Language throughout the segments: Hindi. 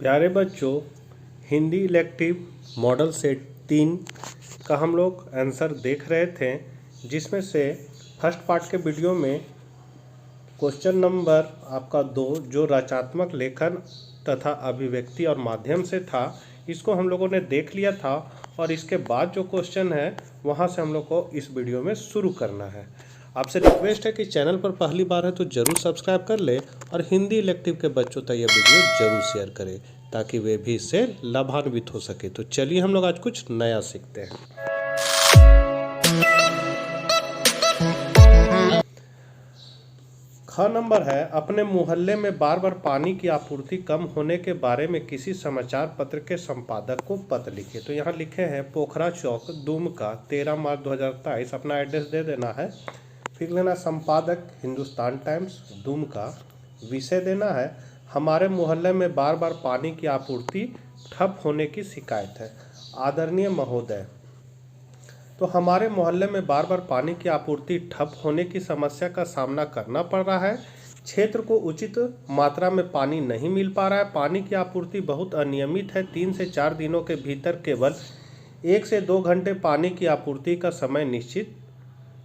प्यारे बच्चों, हिंदी इलेक्टिव मॉडल सेट 3 का हम लोग आंसर देख रहे थे, जिसमें से फर्स्ट पार्ट के वीडियो में क्वेश्चन नंबर आपका 2 जो रचनात्मक लेखन तथा अभिव्यक्ति और माध्यम से था, इसको हम लोगों ने देख लिया था। और इसके बाद जो क्वेश्चन है वहाँ से हम लोग को इस वीडियो में शुरू करना है। आपसे रिक्वेस्ट है कि चैनल पर पहली बार है तो ज़रूर सब्सक्राइब कर ले और हिंदी इलेक्टिव के बच्चों तक यह वीडियो ज़रूर शेयर करें ताकि वे भी इससे लाभान्वित हो सके। तो चलिए हम लोग आज कुछ नया सीखते हैं। ख नंबर है, अपने मोहल्ले में बार बार पानी की आपूर्ति कम होने के बारे में किसी समाचार पत्र के संपादक को पत्र लिखे। तो यहाँ लिखे हैं पोखरा चौक दुमका 13 मार्च 2023। अपना एड्रेस दे देना है, फिर लेना संपादक हिंदुस्तान टाइम्स दुमका। विषय देना है हमारे मोहल्ले में बार बार पानी की आपूर्ति ठप होने की शिकायत है। आदरणीय महोदय, तो हमारे मोहल्ले में बार बार पानी की आपूर्ति ठप होने की समस्या का सामना करना पड़ रहा है। क्षेत्र को उचित मात्रा में पानी नहीं मिल पा रहा है। पानी की आपूर्ति बहुत अनियमित है। 3 से 4 दिनों के भीतर केवल 1 से 2 घंटे पानी की आपूर्ति का समय निश्चित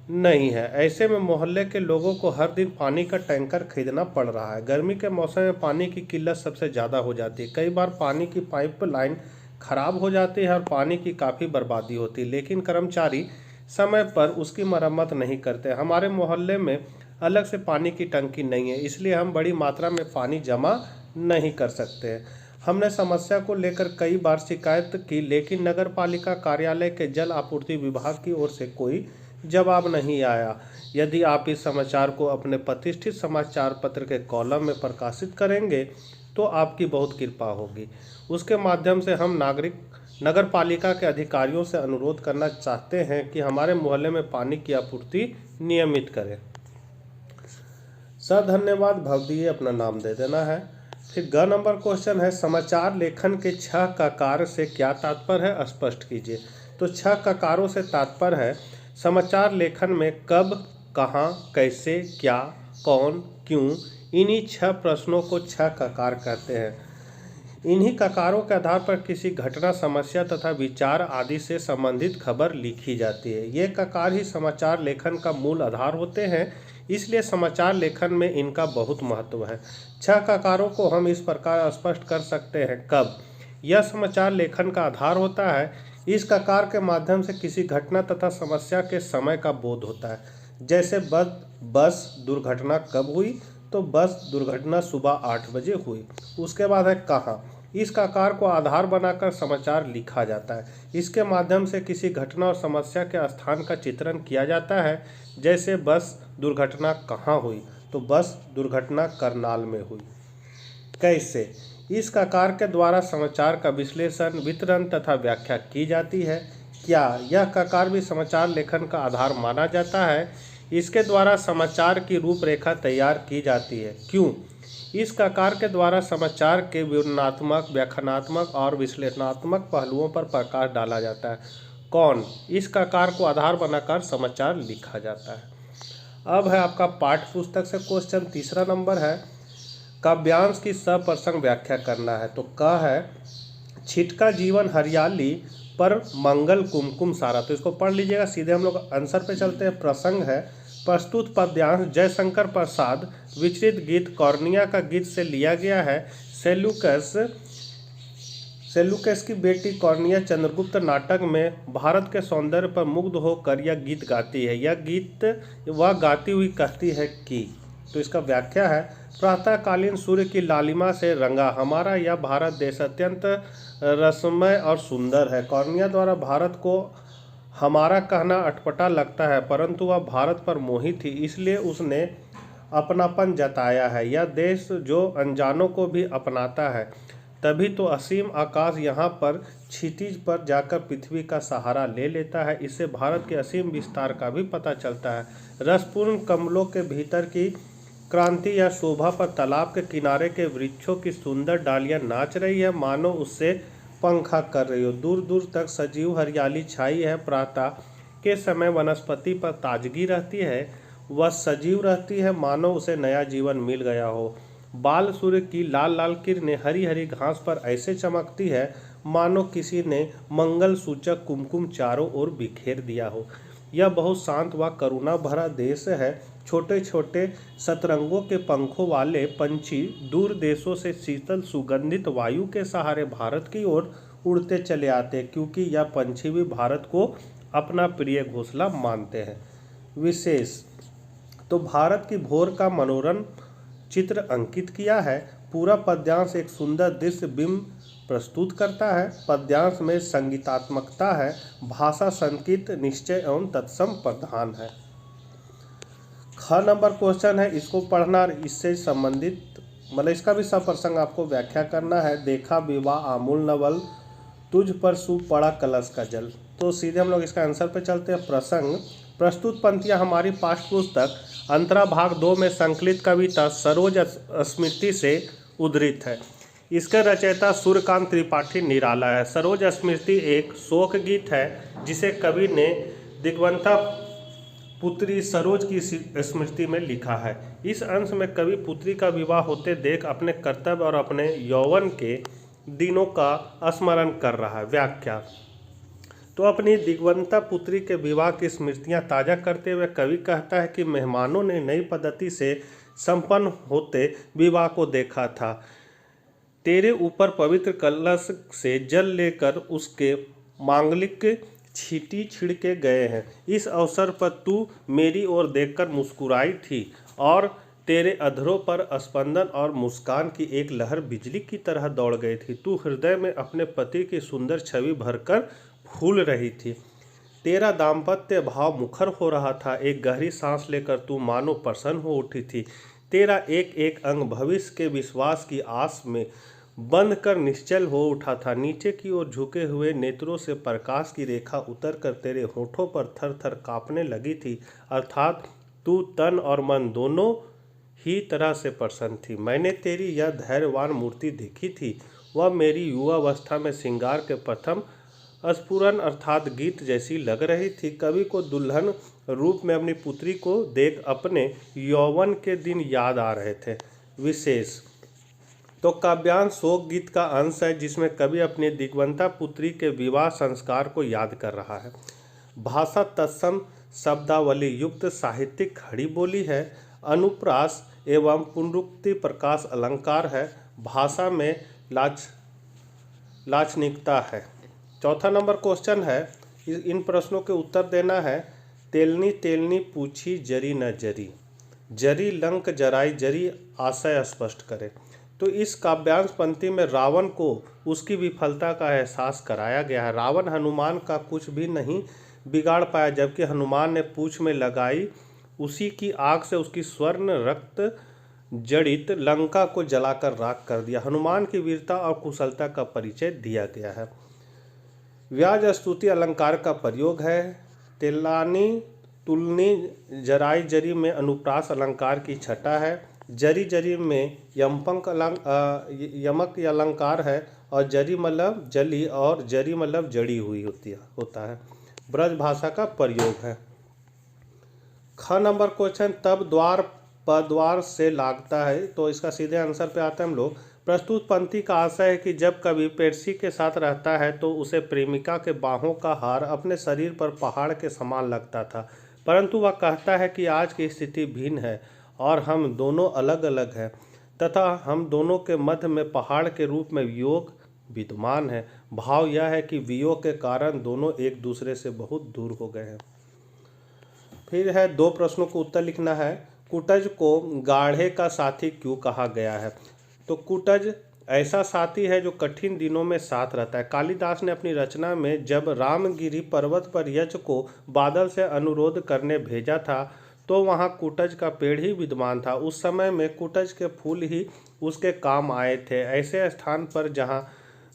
नहीं है। ऐसे में मोहल्ले के लोगों को हर दिन पानी का टैंकर खरीदना पड़ रहा है। गर्मी के मौसम में पानी की किल्लत सबसे ज़्यादा हो जाती है। कई बार पानी की पाइपलाइन खराब हो जाती है और पानी की काफ़ी बर्बादी होती है, लेकिन कर्मचारी समय पर उसकी मरम्मत नहीं करते। हमारे मोहल्ले में अलग से पानी की टंकी नहीं है, इसलिए हम बड़ी मात्रा में पानी जमा नहीं कर सकते हैं। हमने समस्या को लेकर कई बार शिकायत की, लेकिन नगर पालिका कार्यालय के जल आपूर्ति विभाग की ओर से कोई जवाब नहीं आया। यदि आप इस समाचार को अपने प्रतिष्ठित समाचार पत्र के कॉलम में प्रकाशित करेंगे तो आपकी बहुत कृपा होगी। उसके माध्यम से हम नगर पालिका के अधिकारियों से अनुरोध करना चाहते हैं कि हमारे मोहल्ले में पानी की आपूर्ति नियमित करें। सर धन्यवाद, भवदीय अपना नाम दे देना है। फिर ग नंबर क्वेश्चन है, समाचार लेखन के 6 ककार से क्या तात्पर्य है, स्पष्ट कीजिए। तो 6 ककारों से तात्पर्य है समाचार लेखन में कब, कहाँ, कैसे, क्या, कौन, क्यों। इन्हीं 6 प्रश्नों को 6 ककार कहते हैं। इन्हीं ककारों के आधार पर किसी घटना, समस्या तथा विचार आदि से संबंधित खबर लिखी जाती है। ये ककार ही समाचार लेखन का मूल आधार होते हैं, इसलिए समाचार लेखन में इनका बहुत महत्व है। 6 ककारों को हम इस प्रकार स्पष्ट कर सकते हैं। कब, यह समाचार लेखन का आधार होता है। इस ककार के माध्यम से किसी घटना तथा समस्या के समय का बोध होता है। जैसे बस दुर्घटना कब हुई, तो बस दुर्घटना सुबह 8 बजे हुई। उसके बाद है कहाँ, इस ककार को आधार बनाकर समाचार लिखा जाता है। इसके माध्यम से किसी घटना और समस्या के स्थान का चित्रण किया जाता है। जैसे बस दुर्घटना कहाँ हुई, तो बस दुर्घटना करनाल में हुई। कैसे, इस ककार के द्वारा समाचार का विश्लेषण, वितरण तथा व्याख्या की जाती है। क्या, यह ककार भी समाचार लेखन का आधार माना जाता है। इसके द्वारा समाचार की रूपरेखा तैयार की जाती है। क्यों, इस ककार के द्वारा समाचार के विवरणात्मक, व्याख्यानात्मक और विश्लेषणात्मक पहलुओं पर प्रकाश डाला जाता है। कौन, इस ककार को आधार बनाकर समाचार लिखा जाता है। अब है आपका पाठ्य पुस्तक से क्वेश्चन 3 नंबर है, काव्यांश की सप्रसंग व्याख्या करना है। तो क है, छिटका जीवन हरियाली पर मंगल कुमकुम सारा। तो इसको पढ़ लीजिएगा, सीधे हम लोग आंसर पे चलते हैं। प्रसंग है, प्रस्तुत पद्यांश जयशंकर प्रसाद विचलित गीत कॉर्निया का गीत से लिया गया है। सेल्यूकस की बेटी कॉर्निया चंद्रगुप्त नाटक में भारत के सौंदर्य पर मुग्ध होकर यह गीत गाती है। यह गीत वह गाती हुई कहती है कि, तो इसका व्याख्या है, प्रातःकालीन सूर्य की लालिमा से रंगा हमारा यह भारत देश अत्यंत रसमय और सुंदर है। कॉर्निया द्वारा भारत को हमारा कहना अटपटा लगता है, परंतु वह भारत पर मोही थी, इसलिए उसने अपनापन जताया है। यह देश जो अनजानों को भी अपनाता है, तभी तो असीम आकाश यहाँ पर क्षितिज पर जाकर पृथ्वी का सहारा ले लेता है। इससे भारत के असीम विस्तार का भी पता चलता है। रसपूर्ण कमलों के भीतर की क्रांति या शोभा पर तालाब के किनारे के वृक्षों की सुंदर डालियां नाच रही है, मानो उससे पंखा कर रही हो। दूर दूर तक सजीव हरियाली छाई है। प्रातः के समय वनस्पति पर ताजगी रहती है, वह सजीव रहती है, मानो उसे नया जीवन मिल गया हो। बाल सूर्य की लाल लाल किरणें हरी हरी घास पर ऐसे चमकती है मानो किसी ने मंगल सूचक कुमकुम चारों ओर बिखेर दिया हो। यह बहुत शांत व करुणा भरा देश है। छोटे छोटे सतरंगों के पंखों वाले पंछी दूर देशों से शीतल सुगंधित वायु के सहारे भारत की ओर उड़ते चले आते, क्योंकि यह पंछी भी भारत को अपना प्रिय घोंसला मानते हैं। विशेष तो भारत की भोर का मनोरम चित्र अंकित किया है। पूरा पद्यांश एक सुंदर दृश्य बिंब प्रस्तुत करता है। पद्यांश में संगीतात्मकता है, भाषा संगीत निश्चय एवं तत्सम प्रधान है। ख नंबर क्वेश्चन है, इसको पढ़ना, इससे संबंधित मतलब इसका भी सब प्रसंग आपको व्याख्या करना है। देखा विवाह आमूल नवल, तुझ पर सू पड़ा कलश का जल। तो सीधे हम लोग इसका आंसर पे चलते हैं। प्रसंग, प्रस्तुत पंक्तियां हमारी पाठ्य पुस्तक अंतरा भाग 2 में संकलित कविता सरोज स्मृति से उद्धृत है। इसके रचयिता सूर्यकांत त्रिपाठी निराला है। सरोज स्मृति एक शोक गीत है जिसे कवि ने दिग्वंता पुत्री सरोज की स्मृति में लिखा है। इस अंश में कवि पुत्री का विवाह होते देख अपने कर्तव्य और अपने यौवन के दिनों का स्मरण कर रहा है। व्याख्या, तो अपनी दिग्वंता पुत्री के विवाह की स्मृतियां ताज़ा करते हुए कवि कहता है कि मेहमानों ने नई पद्धति से संपन्न होते विवाह को देखा था। तेरे ऊपर पवित्र कलश से जल लेकर उसके मांगलिक छींटी छिड़के गए हैं। इस अवसर पर तू मेरी ओर देखकर मुस्कुराई थी और तेरे अधरों पर स्पंदन और मुस्कान की एक लहर बिजली की तरह दौड़ गई थी। तू हृदय में अपने पति की सुंदर छवि भरकर फूल रही थी। तेरा दाम्पत्य भाव मुखर हो रहा था। एक गहरी सांस लेकर तू मानो प्रसन्न हो उठी थी। तेरा एक एक अंग भविष्य के विश्वास की आस में बंध कर निश्चल हो उठा था। नीचे की ओर झुके हुए नेत्रों से प्रकाश की रेखा उतर कर तेरे होठों पर थर थर कांपने लगी थी। अर्थात तू तन और मन दोनों ही तरह से प्रसन्न थी। मैंने तेरी यह धैर्यवान मूर्ति देखी थी। वह मेरी युवावस्था में श्रृंगार के प्रथम स्फुरन अर्थात गीत जैसी लग रही थी। कवि को दुल्हन रूप में अपनी पुत्री को देख अपने यौवन के दिन याद आ रहे थे। विशेष तो काव्यांश शोक गीत का अंश है जिसमें कवि अपनी दिग्वंता पुत्री के विवाह संस्कार को याद कर रहा है। भाषा तत्सम शब्दावली युक्त साहित्यिक खड़ी बोली है। अनुप्रास एवं पुनरुक्ति प्रकाश अलंकार है। भाषा में लाक्षणिकता है। चौथा नंबर क्वेश्चन है, इन प्रश्नों के उत्तर देना है। तेलनी तेलनी पूछी जरी न जरी, जरी लंक जराई जरी, आशय स्पष्ट करे। तो इस काव्यांश पंक्ति में रावण को उसकी विफलता का एहसास कराया गया है। रावण हनुमान का कुछ भी नहीं बिगाड़ पाया, जबकि हनुमान ने पूंछ में लगाई उसी की आग से उसकी स्वर्ण रक्त जड़ित लंका को जलाकर राख कर दिया। हनुमान की वीरता और कुशलता का परिचय दिया गया है। व्याज स्तुति अलंकार का प्रयोग है। तेलानी तुलनी जराई जरी में अनुप्रास अलंकार की छटा है। जरी जरी में यमक अलंकार है और जरी मतलब जली और जरी मतलब जड़ी हुई होता है। ब्रज भाषा का प्रयोग है। ख नंबर क्वेश्चन, तब द्वार पद्वार से लागता है। तो इसका सीधे आंसर पे आते हैं हम लोग। प्रस्तुत पंक्ति का आशय है कि जब कवि पेड़सी के साथ रहता है तो उसे प्रेमिका के बाहों का हार अपने शरीर पर पहाड़ के समान लगता था, परंतु वह कहता है कि आज की स्थिति भिन्न है और हम दोनों अलग अलग हैं तथा हम दोनों के मध्य में पहाड़ के रूप में वियोग विद्यमान है। भाव यह है कि वियोग के कारण दोनों एक दूसरे से बहुत दूर हो गए हैं। फिर है 2 प्रश्नों को उत्तर लिखना है। कुटज को गाढ़े का साथी क्यों कहा गया है? तो कुटज ऐसा साथी है जो कठिन दिनों में साथ रहता है। कालिदास ने अपनी रचना में जब रामगिरी पर्वत पर यक्ष को बादल से अनुरोध करने भेजा था तो वहाँ कुटज का पेड़ ही विद्यमान था। उस समय में कुटज के फूल ही उसके काम आए थे। ऐसे स्थान पर जहाँ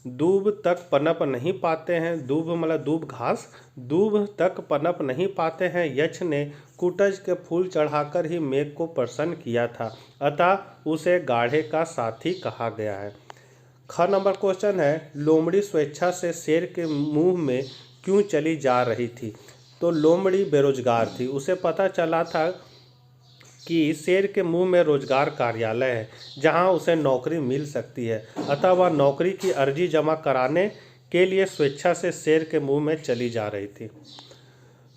दूब तक पनप नहीं पाते हैं, दूब मतलब दूब घास, दूब तक पनप नहीं पाते हैं, यक्ष ने कुटज के फूल चढ़ाकर ही मेघ को प्रसन्न किया था, अतः उसे गाढ़े का साथी कहा गया है। ख नंबर क्वेश्चन है, लोमड़ी स्वेच्छा से शेर के मुंह में क्यों चली जा रही थी? तो लोमड़ी बेरोजगार थी। उसे पता चला था कि शेर के मुंह में रोजगार कार्यालय है जहां उसे नौकरी मिल सकती है, अतः वह नौकरी की अर्जी जमा कराने के लिए स्वेच्छा से शेर के मुंह में चली जा रही थी।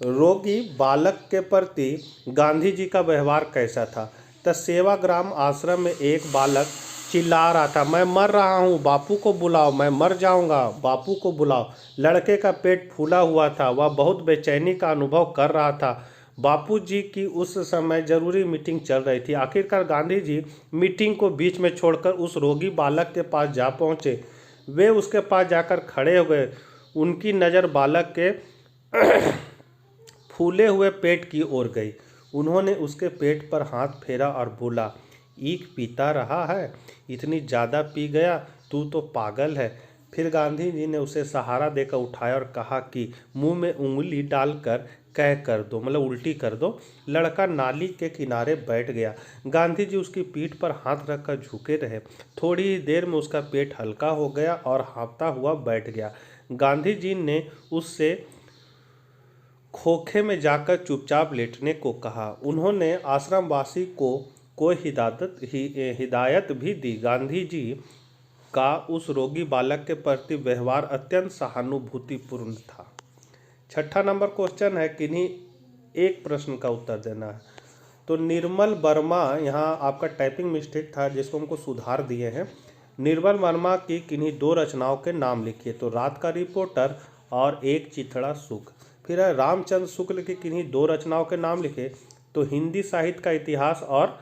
रोगी बालक के प्रति गांधी जी का व्यवहार कैसा था? तो सेवाग्राम आश्रम में एक बालक चिल्ला रहा था, मैं मर रहा हूँ, बापू को बुलाओ, मैं मर जाऊंगा, बापू को बुलाओ। लड़के का पेट फूला हुआ था, वह बहुत बेचैनी का अनुभव कर रहा था। बापूजी की उस समय जरूरी मीटिंग चल रही थी। आखिरकार गांधी जी मीटिंग को बीच में छोड़कर उस रोगी बालक के पास जा पहुंचे। वे उसके पास जाकर खड़े हो गए। उनकी नज़र बालक के फूले हुए पेट की ओर गई। उन्होंने उसके पेट पर हाथ फेरा और बोला, ईख पीता रहा है, इतनी ज़्यादा पी गया, तू तो पागल है। फिर गांधी जी ने उसे सहारा देकर उठाया और कहा कि मुंह में उंगली डालकर कह कर दो, मतलब उल्टी कर दो। लड़का नाली के किनारे बैठ गया। गांधी जी उसकी पीठ पर हाथ रखकर झुके रहे। थोड़ी ही देर में उसका पेट हल्का हो गया और हाँफता हुआ बैठ गया। गांधी जी ने उससे खोखे में जाकर चुपचाप लेटने को कहा। उन्होंने आश्रमवासी को हिदायत भी दी। गांधी जी का उस रोगी बालक के प्रति व्यवहार अत्यंत सहानुभूतिपूर्ण था। छठा नंबर क्वेश्चन है, किन्हीं एक प्रश्न का उत्तर देना है। तो निर्मल वर्मा, यहाँ आपका टाइपिंग मिस्टेक था जिसको हमको सुधार दिए हैं। निर्मल वर्मा की किन्हीं दो रचनाओं के नाम लिखिए। तो रात का रिपोर्टर और एक चिथड़ा सुख। फिर है रामचंद्र शुक्ल की किन्हीं दो रचनाओं के नाम लिखे। तो हिंदी साहित्य का इतिहास और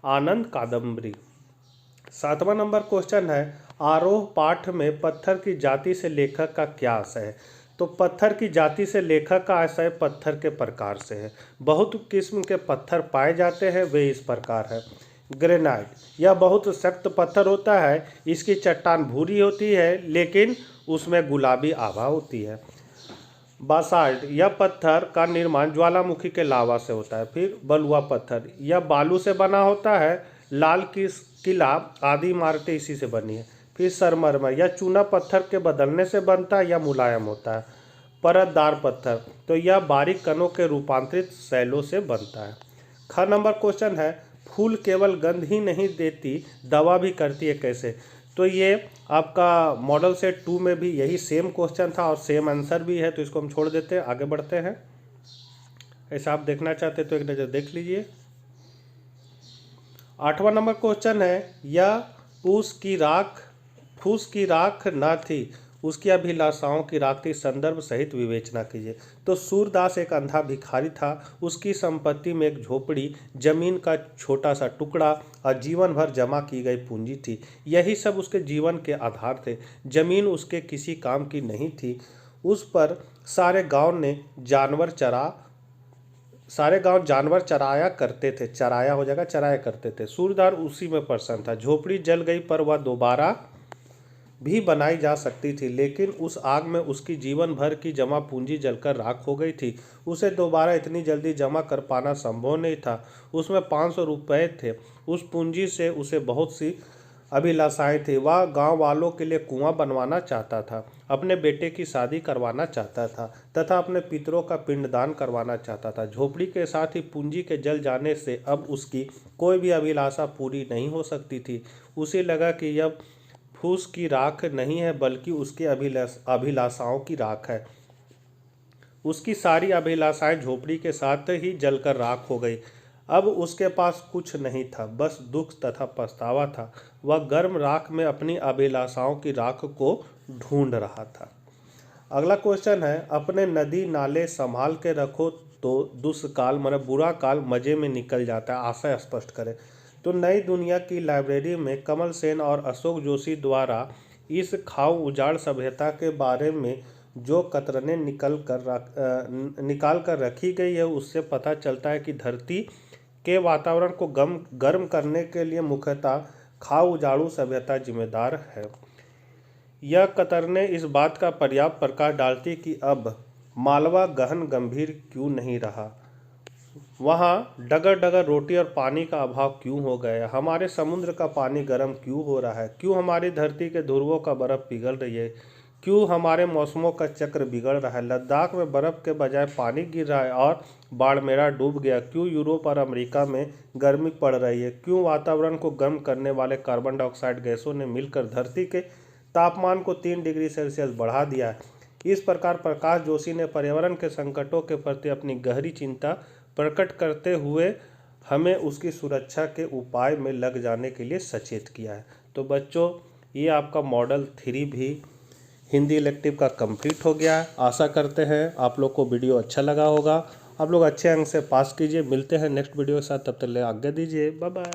आनंद कादम्बरी। सातवां नंबर क्वेश्चन है, आरोह पाठ में पत्थर की जाति से लेखक का क्या आशय है? तो पत्थर की जाति से लेखक का आशय पत्थर के प्रकार से है। बहुत किस्म के पत्थर पाए जाते हैं, वे इस प्रकार है। ग्रेनाइट, यह बहुत सख्त पत्थर होता है, इसकी चट्टान भूरी होती है लेकिन उसमें गुलाबी आभा होती है। बासाल्ट, यह पत्थर का निर्माण ज्वालामुखी के लावा से होता है। फिर बलुआ पत्थर, यह बालू से बना होता है, लाल किला आदि इमारतें इसी से बनी है। फिर सरमरमर, यह चूना पत्थर के बदलने से बनता है या मुलायम होता है। परतदार पत्थर, तो यह बारीक कणों के रूपांतरित शैलों से बनता है। ख नंबर क्वेश्चन है, फूल केवल गंध ही नहीं देती, दवा भी करती है, कैसे? तो ये आपका मॉडल सेट 2 में भी यही सेम क्वेश्चन था और सेम आंसर भी है, तो इसको हम छोड़ देते हैं, आगे बढ़ते हैं। ऐसा आप देखना चाहते तो एक नज़र देख लीजिए। 8वां नंबर क्वेश्चन है, यह फूस की राख न थी, उसकी अभिलाषाओं की राख थी, संदर्भ सहित विवेचना कीजिए। तो सूरदास एक अंधा भिखारी था, उसकी संपत्ति में एक झोपड़ी, जमीन का छोटा सा टुकड़ा और जीवन भर जमा की गई पूंजी थी। यही सब उसके जीवन के आधार थे। जमीन उसके किसी काम की नहीं थी। उस पर सारे गांव जानवर चराया करते थे, चराया हो जाएगा, चराया करते थे। सूरदास उसी में प्रसन्न था। झोपड़ी जल गई पर वह दोबारा भी बनाई जा सकती थी, लेकिन उस आग में उसकी जीवन भर की जमा पूंजी जलकर राख हो गई थी। उसे दोबारा इतनी जल्दी जमा कर पाना संभव नहीं था। उसमें 500 रुपये थे। उस पूंजी से उसे बहुत सी अभिलाषाएं थी। वह गांव वालों के लिए कुआं बनवाना चाहता था, अपने बेटे की शादी करवाना चाहता था तथा अपने पितरों का पिंडदान करवाना चाहता था। झोपड़ी के साथ ही पूंजी के जल जाने से अब उसकी कोई भी अभिलाषा पूरी नहीं हो सकती थी। उसे लगा कि यह फूस की राख नहीं है बल्कि उसके अभिलाषाओं की राख है। उसकी सारी अभिलाषाएं झोपड़ी के साथ ही जलकर राख हो गई। अब उसके पास कुछ नहीं था, बस दुख तथा पछतावा था। वह गर्म राख में अपनी अभिलाषाओं की राख को ढूंढ रहा था। अगला क्वेश्चन है, अपने नदी नाले संभाल के रखो तो दुष्काल मतलब बुरा काल मजे में निकल जाता है, आशय स्पष्ट करें। तो नई दुनिया की लाइब्रेरी में कमल सेन और अशोक जोशी द्वारा इस खाऊ उजाड़ सभ्यता के बारे में जो कतरनें निकाल कर रखी गई है, उससे पता चलता है कि धरती के वातावरण को गर्म करने के लिए मुख्यतः खाऊ उजाड़ू सभ्यता जिम्मेदार है। यह कतरनें इस बात का पर्याप्त प्रकाश डालती कि अब मालवा गहन गंभीर क्यों नहीं रहा, वहाँ डगर डगर रोटी और पानी का अभाव क्यों हो गया, हमारे समुद्र का पानी गर्म क्यों हो रहा है, क्यों हमारी धरती के ध्रुवों का बर्फ पिघल रही है, क्यों हमारे मौसमों का चक्र बिगड़ रहा है, लद्दाख में बर्फ़ के बजाय पानी गिर रहा है और बाड़मेरा डूब गया, क्यों यूरोप और अमेरिका में गर्मी पड़ रही है, क्यों वातावरण को गर्म करने वाले कार्बन डाइऑक्साइड गैसों ने मिलकर धरती के तापमान को 3 डिग्री सेल्सियस बढ़ा दिया है। इस प्रकार प्रकाश जोशी ने पर्यावरण के संकटों के प्रति अपनी गहरी चिंता प्रकट करते हुए हमें उसकी सुरक्षा के उपाय में लग जाने के लिए सचेत किया है। तो बच्चों, ये आपका मॉडल 3 भी हिंदी इलेक्टिव का कंप्लीट हो गया है। आशा करते हैं आप लोग को वीडियो अच्छा लगा होगा। आप लोग अच्छे अंक से पास कीजिए। मिलते हैं नेक्स्ट वीडियो के साथ, तब तक ले आज्ञा दीजिए। Bye bye.